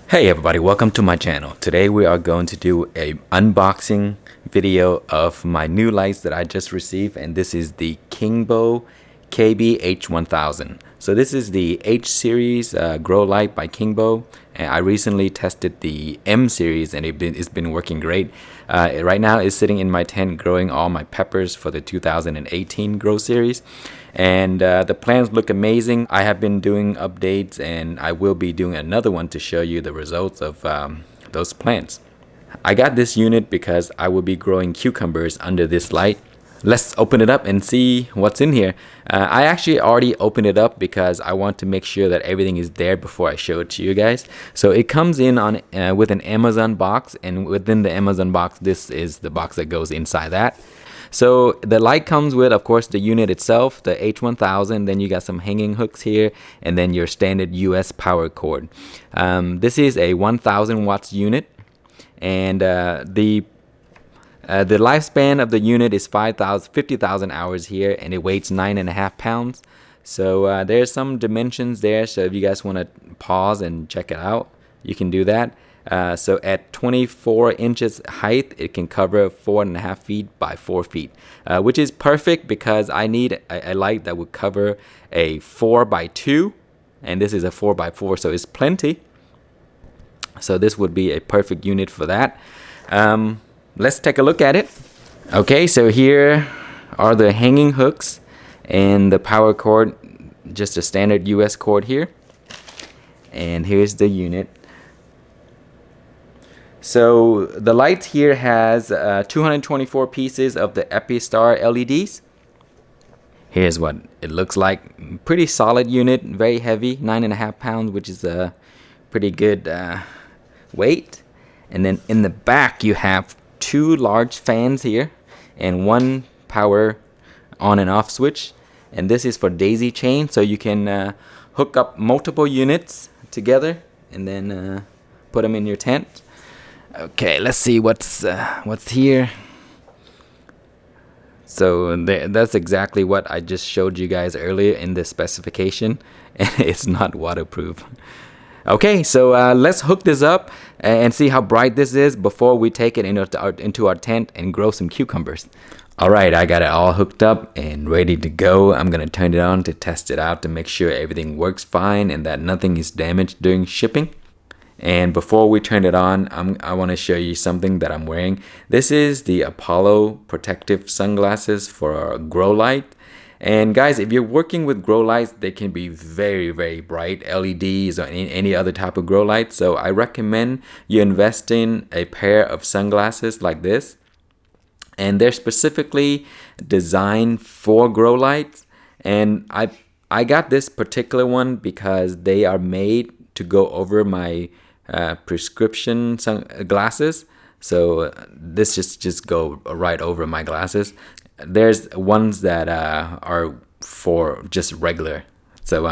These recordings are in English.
Hey everybody, welcome to my channel. Today we are going to do a unboxing video of my new lights that I just received, and this is the Kingbo H-1000. So this is the H-Series grow light by Kingbo, and I recently tested the M-Series and it's been working great. Right now it's sitting in my tent growing all my peppers for the 2018 grow series, and the plants look amazing. I have been doing updates and I will be doing another one to show you the results of those plants. I got this unit because I will be growing cucumbers under this light. Let's open it up and see what's in here. I actually already opened it up because I want to make sure that everything is there before I show it to you guys. So it comes in on with an Amazon box, and within the Amazon box, this is the box that goes inside that. So the light comes with, of course, the unit itself, the H-1000, then you got some hanging hooks here, and then your standard US power cord. This is a 1000 watts unit, and the lifespan of the unit is 50,000 hours here, and it weighs 9.5 pounds. So there's some dimensions there, so if you guys want to pause and check it out, you can do that. So at 24 inches height, it can cover 4.5 feet by 4 feet, which is perfect because I need a light that would cover a 4x2, and this is a 4x4, so it's plenty. So this would be a perfect unit for that. Let's take a look at it. Okay, so here are the hanging hooks and the power cord, just a standard US cord here. And here's the unit. So the light here has 224 pieces of the Epistar LEDs. Here's what it looks like. Pretty solid unit, very heavy, 9.5 pounds, which is a pretty good weight. And then in the back you have two large fans here and one power on and off switch, and this is for daisy chain, so you can hook up multiple units together and then put them in your tent. Okay, let's see what's here. So that's exactly what I just showed you guys earlier in the specification, and it's not waterproof. Okay, so let's hook this up and see how bright this is before we take it into our tent and grow some cucumbers. Alright, I got it all hooked up and ready to go. I'm going to turn it on to test it out to make sure everything works fine and that nothing is damaged during shipping. And before we turn it on, I want to show you something that I'm wearing. This is the Apollo protective sunglasses for Growlight. And guys, if you're working with grow lights, they can be very, very bright, LEDs or any other type of grow light. So I recommend you invest in a pair of sunglasses like this. And they're specifically designed for grow lights. And I got this particular one because they are made to go over my prescription glasses. So this just go right over my glasses. There's ones that are for just regular. So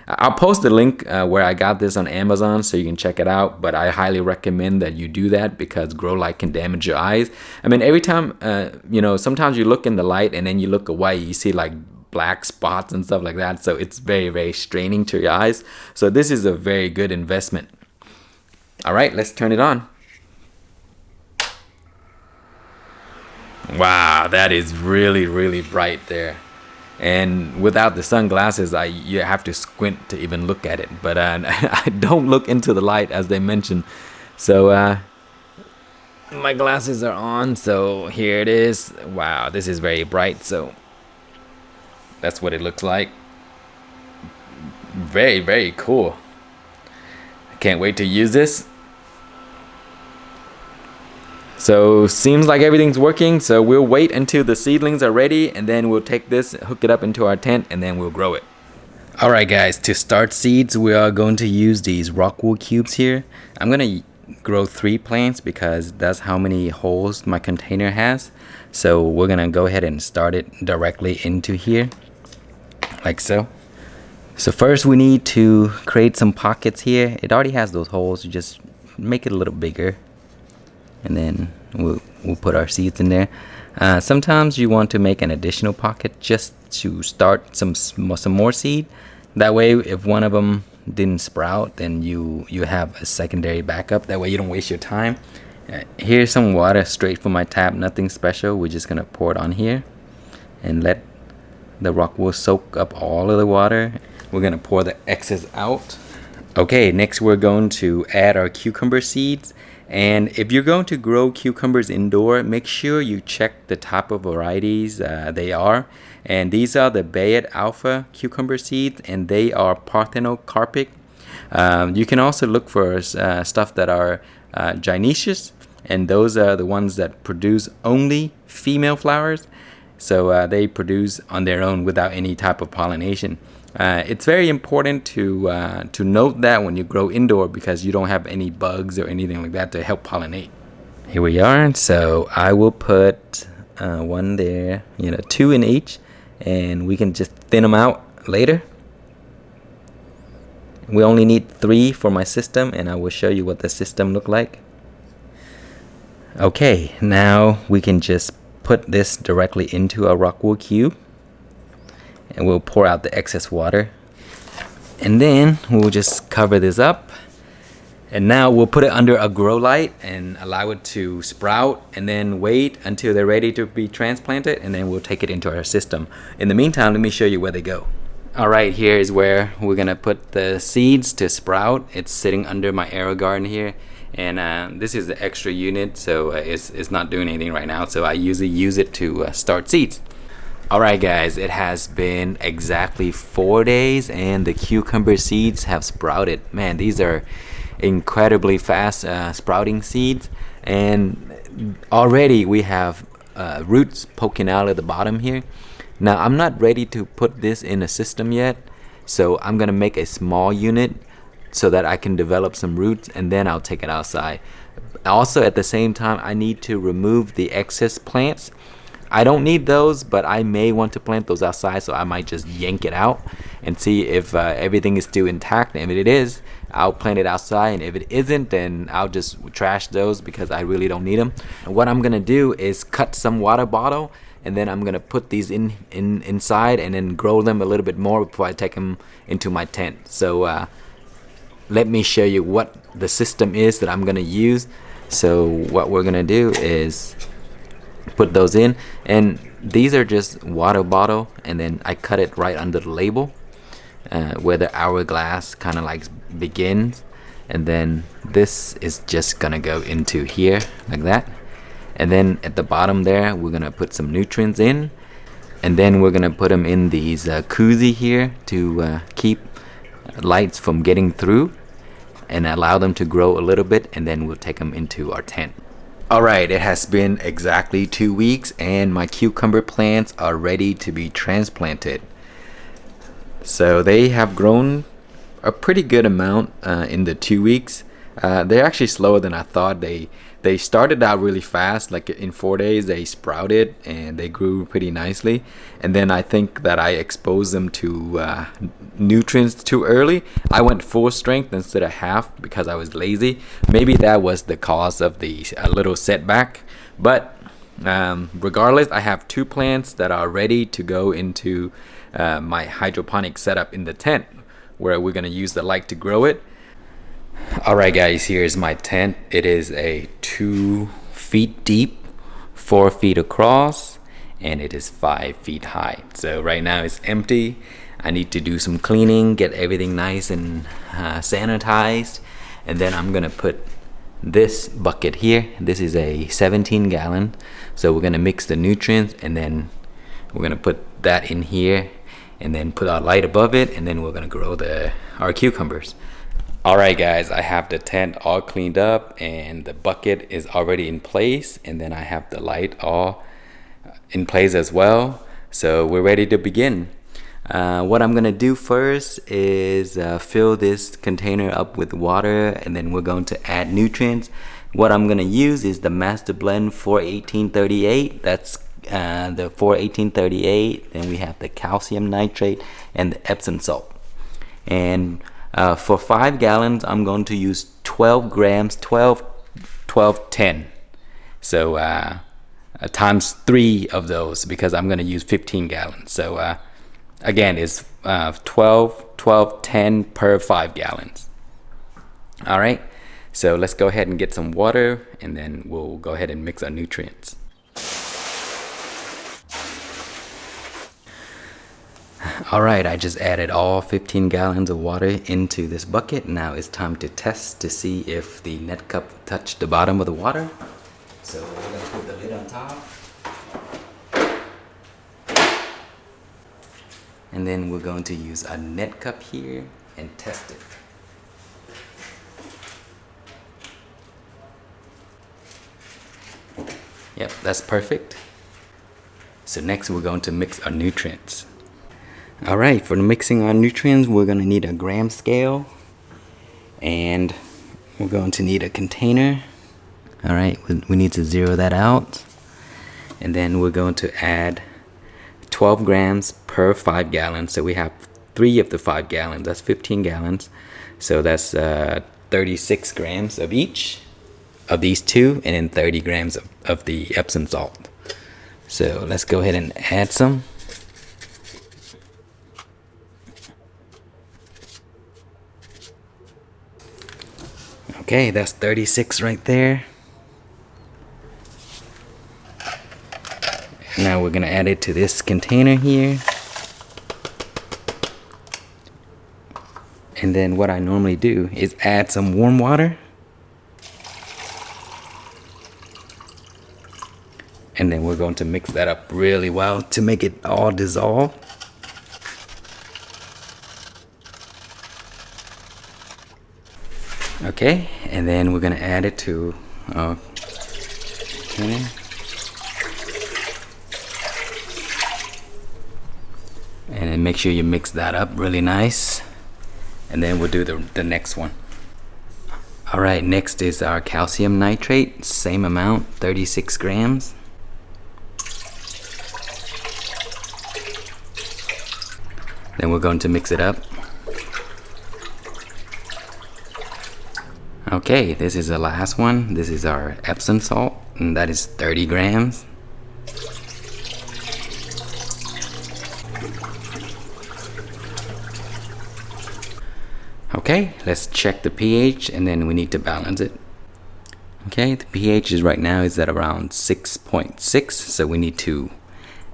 I'll post the link where I got this on Amazon so you can check it out, but I highly recommend that you do that because grow light can damage your eyes. I mean, every time sometimes you look in the light and then you look away, you see like black spots and stuff like that, so it's very, very straining to your eyes. So this is a very good investment. All right, let's turn it on. Wow, that is really, really bright there. And without the sunglasses, you have to squint to even look at it. But I don't look into the light, as they mentioned. So my glasses are on, so here it is. Wow, this is very bright. So that's what it looks like. Very, very cool. I can't wait to use this. So seems like everything's working, so we'll wait until the seedlings are ready and then we'll take this, hook it up into our tent, and then we'll grow it. Alright guys, to start seeds we are going to use these rockwool cubes here. I'm going to grow 3 plants because that's how many holes my container has. So we're going to go ahead and start it directly into here, like so. So first we need to create some pockets here. It already has those holes, just make it a little bigger. And then we'll put our seeds in there. Sometimes you want to make an additional pocket just to start some more seed. That way, if one of them didn't sprout, then you have a secondary backup. That way you don't waste your time. Here's some water straight from my tap, nothing special. We're just gonna pour it on here and let the rock wool soak up all of the water. We're gonna pour the excess out. Okay, next we're going to add our cucumber seeds. And if you're going to grow cucumbers indoor, make sure you check the type of varieties they are. And these are the Bayet Alpha cucumber seeds, and they are parthenocarpic. You can also look for stuff that are gynoecious, and those are the ones that produce only female flowers. So they produce on their own without any type of pollination. It's very important to note that when you grow indoor, because you don't have any bugs or anything like that to help pollinate. Here we are. So I will put one there, 2 in each, and we can just thin them out later. We only need 3 for my system, and I will show you what the system look like. Okay, now we can just put this directly into a rock wool cube, and we'll pour out the excess water, and then we'll just cover this up. And now we'll put it under a Growlight and allow it to sprout, and then wait until they're ready to be transplanted, and then we'll take it into our system. In the meantime, let me show you where they go. Alright, here is where we're gonna put the seeds to sprout. It's sitting under my Aero Garden here, and this is the extra unit, so it's not doing anything right now, so I usually use it to start seeds. Alright guys, it has been exactly 4 days and the cucumber seeds have sprouted. Man, these are incredibly fast sprouting seeds, and already we have roots poking out at the bottom here. Now I'm not ready to put this in a system yet, so I'm gonna make a small unit so that I can develop some roots, and then I'll take it outside. Also at the same time, I need to remove the excess plants. I don't need those, but I may want to plant those outside, so I might just yank it out and see if everything is still intact. And if it is, I'll plant it outside, and if it isn't, then I'll just trash those because I really don't need them. And what I'm gonna do is cut some water bottle, and then I'm gonna put these inside and then grow them a little bit more before I take them into my tent. So let me show you what the system is that I'm gonna use. So what we're gonna do is put those in, and these are just water bottle, and then I cut it right under the label where the hourglass kind of like begins, and then this is just gonna go into here like that, and then at the bottom there we're gonna put some nutrients in, and then we're gonna put them in these koozie here to keep lights from getting through and allow them to grow a little bit, and then we'll take them into our tent. Alright, it has been exactly 2 weeks and my cucumber plants are ready to be transplanted. So they have grown a pretty good amount in the 2 weeks. They're actually slower than I thought. They started out really fast, like in 4 days they sprouted and they grew pretty nicely. And then I think that I exposed them to nutrients too early. I went full strength instead of half because I was lazy. Maybe that was the cause of the little setback. But regardless, I have 2 plants that are ready to go into my hydroponic setup in the tent, where we're gonna use the light to grow it. Alright guys, here's my tent. It is a 2 feet deep, 4 feet across, and it is 5 feet high. So right now it's empty. I need to do some cleaning, get everything nice and sanitized, and then I'm gonna put this bucket here. This is a 17 gallon, so we're gonna mix the nutrients, and then we're gonna put that in here, and then put our light above it, and then we're gonna grow our cucumbers. Alright guys, I have the tent all cleaned up and the bucket is already in place, and then I have the light all in place as well. So we're ready to begin. What I'm gonna do first is fill this container up with water, and then we're going to add nutrients. What I'm gonna use is the Master Blend 41838. That's the 41838. Then we have the calcium nitrate and the Epsom salt. And for 5 gallons, I'm going to use 12 grams, 12, 10. So times 3 of those, because I'm going to use 15 gallons. So Again, it's 12, 12, 10 per 5 gallons. All right, so let's go ahead and get some water, and then we'll go ahead and mix our nutrients. All right, I just added all 15 gallons of water into this bucket. Now it's time to test to see if the net cup touched the bottom of the water. So we're gonna put the lid on top. And then we're going to use a net cup here and test it. Yep, that's perfect. So next we're going to mix our nutrients. All right, for mixing our nutrients, we're gonna need a gram scale, and we're going to need a container. All right, we need to zero that out. And then we're going to add 12 grams per 5 gallons. So we have 3 of the 5 gallons, that's 15 gallons. So that's 36 grams of each of these two, and then 30 grams of the Epsom salt. So let's go ahead and add some. Okay, that's 36 right there. Now we're gonna add it to this container here. And then what I normally do is add some warm water. And then we're going to mix that up really well to make it all dissolve. Okay, and then we're gonna add it to our container. And then make sure you mix that up really nice. And then we'll do the next one. All right, next is our calcium nitrate, same amount, 36 grams. Then we're going to mix it up. Okay, this is the last one. This is our Epsom salt, and that is 30 grams. Okay, let's check the pH, and then we need to balance it. Okay, the pH is right now is at around 6.6, so we need to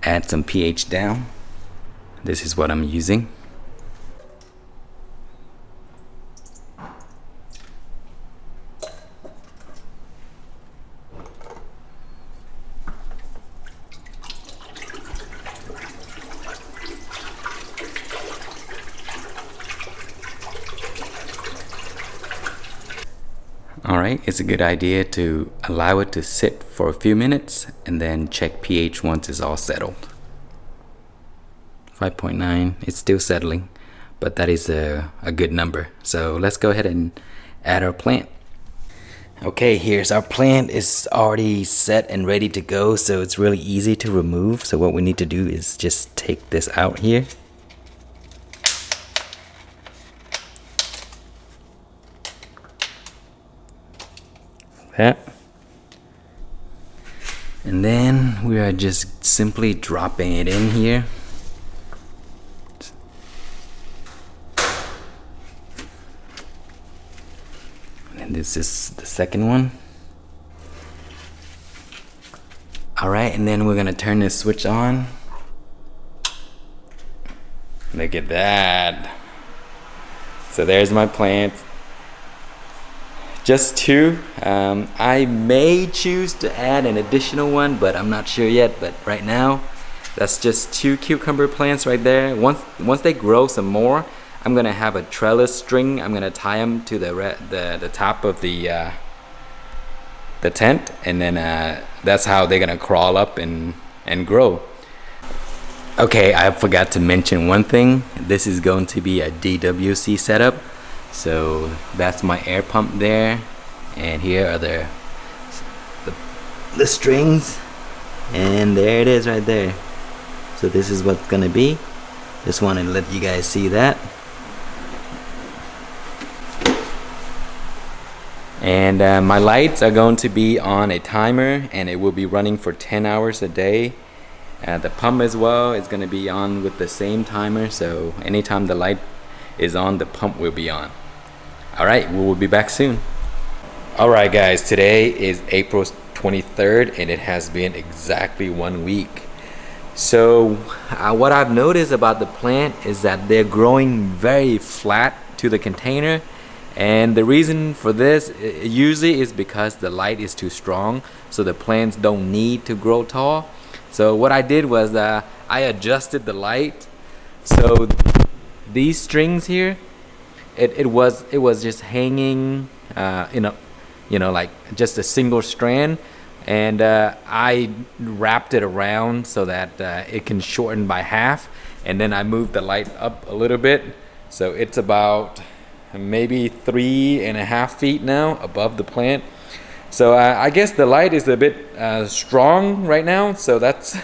add some pH down. This is what I'm using. Alright, it's a good idea to allow it to sit for a few minutes and then check pH once it's all settled. 5.9, it's still settling, but that is a good number. So let's go ahead and add our plant. Okay, here's our plant. It's already set and ready to go, so it's really easy to remove. So what we need to do is just take this out here. That. And then we are just simply dropping it in here. And this is the second one. Alright, and then we're gonna turn this switch on. Look at that. So there's my plant. Just 2. I may choose to add an additional one, but I'm not sure yet. But right now, that's just 2 cucumber plants right there. Once they grow some more, I'm gonna have a trellis string. I'm gonna tie them to the top of the tent, and then that's how they're gonna crawl up and grow. Okay, I forgot to mention one thing. This is going to be a Dwc setup. So that's my air pump there, and here are the strings, and there it is right there. So this is what's gonna be. Just wanted to let you guys see that. And my lights are going to be on a timer, and it will be running for 10 hours a day. The pump as well is going to be on with the same timer, so anytime the light is on, the pump will be on. Alright, we will be back soon. Alright guys, today is April 23rd and it has been exactly 1 week. So what I've noticed about the plant is that they're growing very flat to the container, and the reason for this usually is because the light is too strong, so the plants don't need to grow tall. So what I did was I adjusted the light, so these strings here, it was just hanging like just a single strand, and I wrapped it around so that it can shorten by half, and then I moved the light up a little bit, so it's about maybe 3.5 feet now above the plant. So I guess the light is a bit strong right now, so that's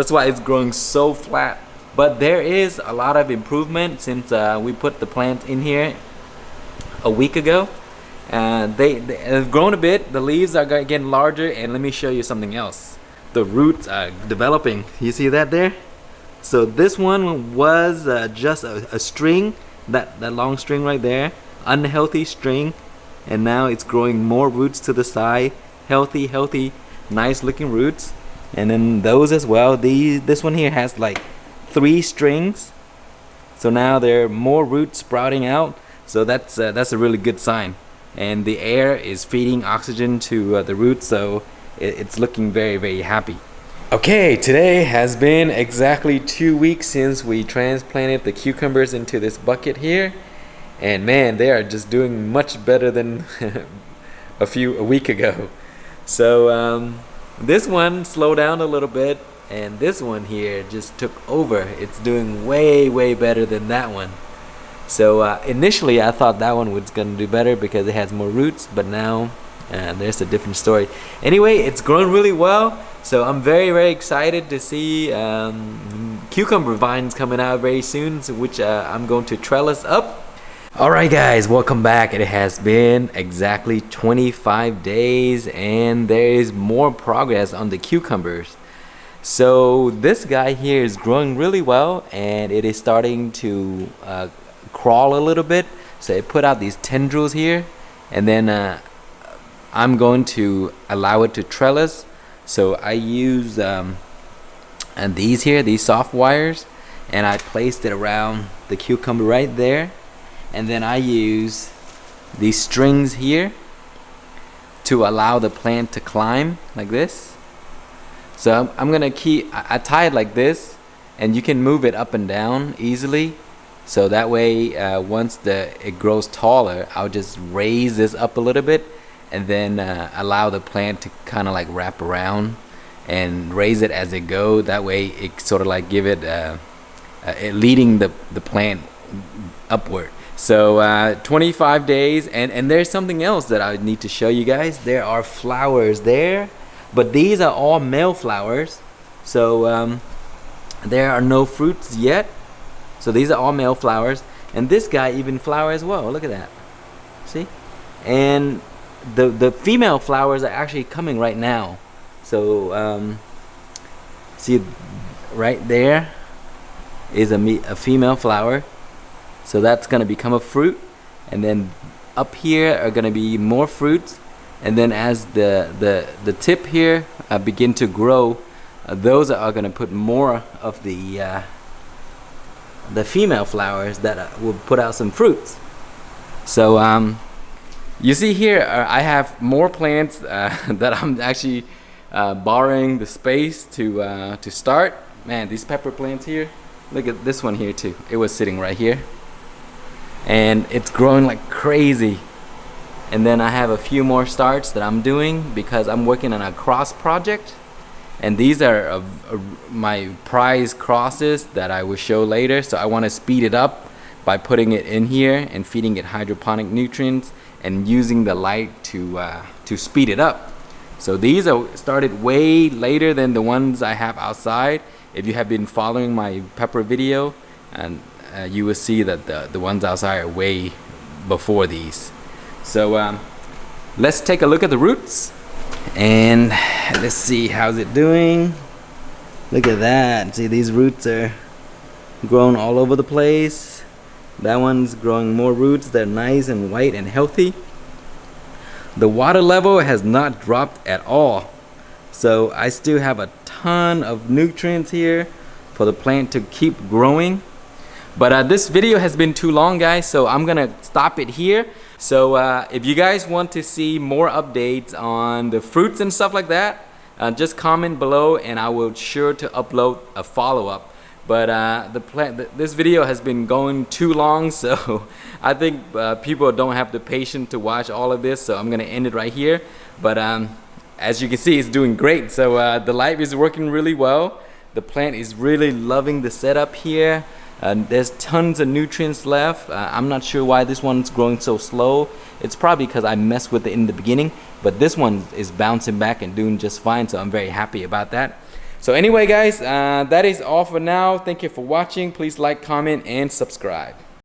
why it's growing so flat. But there is a lot of improvement since we put the plant in here a week ago. They have grown a bit, the leaves are getting larger, and let me show you something else. The roots are developing. You see that there? So this one was just a string, that long string right there, unhealthy string, and now it's growing more roots to the side, healthy, nice looking roots. And then those as well. This one here has like 3 strings, so now there are more roots sprouting out, so that's a really good sign. And the air is feeding oxygen to the roots, so it's looking very happy. Okay, today has been exactly 2 weeks since we transplanted the cucumbers into this bucket here, and man, they are just doing much better than a week ago. So this one slowed down a little bit, and this one here just took over. It's doing way better than that one. So initially I thought that one was going to do better because it has more roots, but now there's a different story. Anyway, it's growing really well, so I'm very excited to see cucumber vines coming out very soon, which I'm going to trellis up. Alright guys, welcome back. It has been exactly 25 days and there is more progress on the cucumbers. So this guy here is growing really well, and it is starting to crawl a little bit, so it put out these tendrils here, and then I'm going to allow it to trellis. So I use and these soft wires, and I placed it around the cucumber right there, and then I use these strings here to allow the plant to climb like this. So I'm gonna I tie it like this, and you can move it up and down easily. So that way, once it grows taller, I'll just raise this up a little bit, and then allow the plant to kind of like wrap around and raise it as it goes. That way, it sort of like give it leading the plant upward. So 25 days, and there's something else that I need to show you guys. There are flowers there, but these are all male flowers. So there are no fruits yet. So these are all male flowers, and this guy even flower as well. Look at that. See? And the female flowers are actually coming right now. So see right there is a female flower. So that's going to become a fruit, and then up here are going to be more fruits, and then as the tip here begin to grow, those are going to put more of the female flowers that will put out some fruits. So you see here I have more plants that I'm actually borrowing the space to start. Man, these pepper plants here, look at this one here too. It was sitting right here, and it's growing like crazy. And then I have a few more starts that I'm doing because I'm working on a cross project, and these are my prize crosses that I will show later. So I want to speed it up by putting it in here and feeding it hydroponic nutrients and using the light to speed it up. So these are started way later than the ones I have outside. If you have been following my pepper video, and you will see that the ones outside are way before these. So let's take a look at the roots, and let's see how's it doing. Look at that. See, these roots are growing all over the place. That one's growing more roots. They're nice and white and healthy. The water level has not dropped at all. So I still have a ton of nutrients here for the plant to keep growing. But this video has been too long, guys, so I'm gonna stop it here. So if you guys want to see more updates on the fruits and stuff like that, just comment below and I will sure to upload a follow-up. But this video has been going too long, so I think people don't have the patience to watch all of this, so I'm gonna end it right here. But as you can see, it's doing great. So the light is working really well. The plant is really loving the setup here. There's tons of nutrients left. I'm not sure why this one's growing so slow. It's probably because I messed with it in the beginning, but this one is bouncing back and doing just fine, so I'm very happy about that. So anyway, guys, that is all for now. Thank you for watching. Please like, comment, and subscribe.